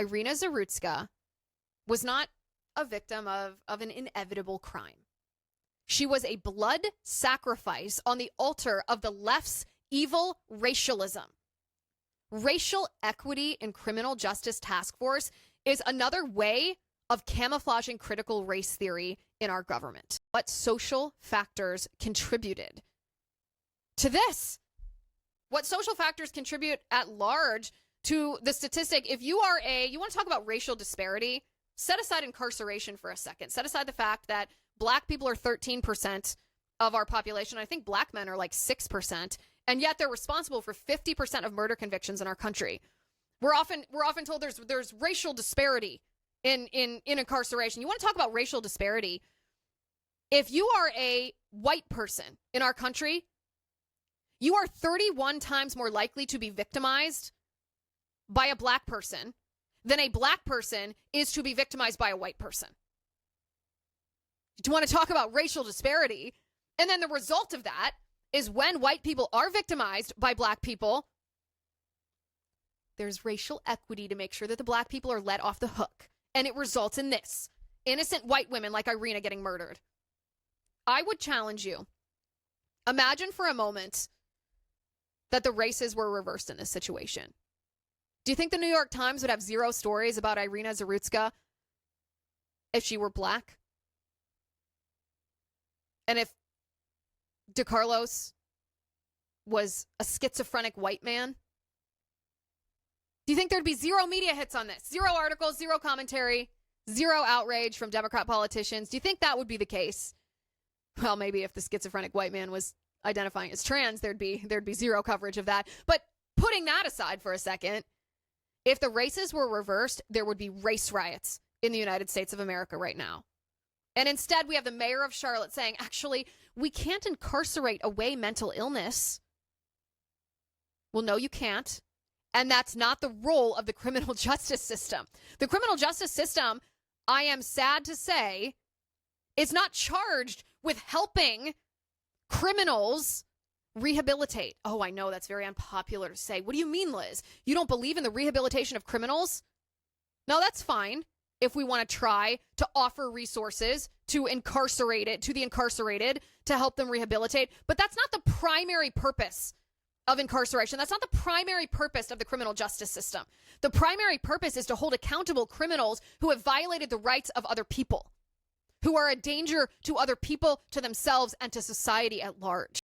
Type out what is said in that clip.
Iryna Zarutska was not a victim of an inevitable crime. She was a blood sacrifice on the altar of the left's evil racialism. Racial Equity and Criminal Justice Task Force is another way of camouflaging critical race theory in our government. What social factors contributed to this? What social factors contribute at large to the statistic? If you want to talk about racial disparity, set aside incarceration for a second. Set aside the fact that black people are 13% of our population. I think black men are like 6%, and yet they're responsible for 50% of murder convictions in our country. We're often told there's racial disparity in incarceration. You want to talk about racial disparity? If you are a white person in our country, you are 31 times more likely to be victimized by a black person than a black person is to be victimized by a white person. Do you want to talk about racial disparity? And then the result of that is when white people are victimized by black people, there's racial equity to make sure that the black people are let off the hook. And it results in this. Innocent white women like Iryna getting murdered. I would challenge you. Imagine for a moment that the races were reversed in this situation. Do you think the New York Times would have zero stories about Iryna Zarutska if she were black? And if DeCarlos was a schizophrenic white man? Do you think there'd be zero media hits on this? Zero articles, zero commentary, zero outrage from Democrat politicians? Do you think that would be the case? Well, maybe if the schizophrenic white man was identifying as trans, there'd be zero coverage of that. But putting that aside for a second, if the races were reversed, there would be race riots in the United States of America right now. And instead, we have the mayor of Charlotte saying, actually, we can't incarcerate away mental illness. Well, no, you can't. And that's not the role of the criminal justice system. The criminal justice system, I am sad to say, is not charged with helping criminals rehabilitate. Oh, I know that's very unpopular to say. What do you mean, Liz? You don't believe in the rehabilitation of criminals? No, that's fine. If we want to try to offer resources to the incarcerated to help them rehabilitate. But that's not the primary purpose of incarceration. That's not the primary purpose of the criminal justice system. The primary purpose is to hold accountable criminals who have violated the rights of other people, who are a danger to other people, to themselves, and to society at large.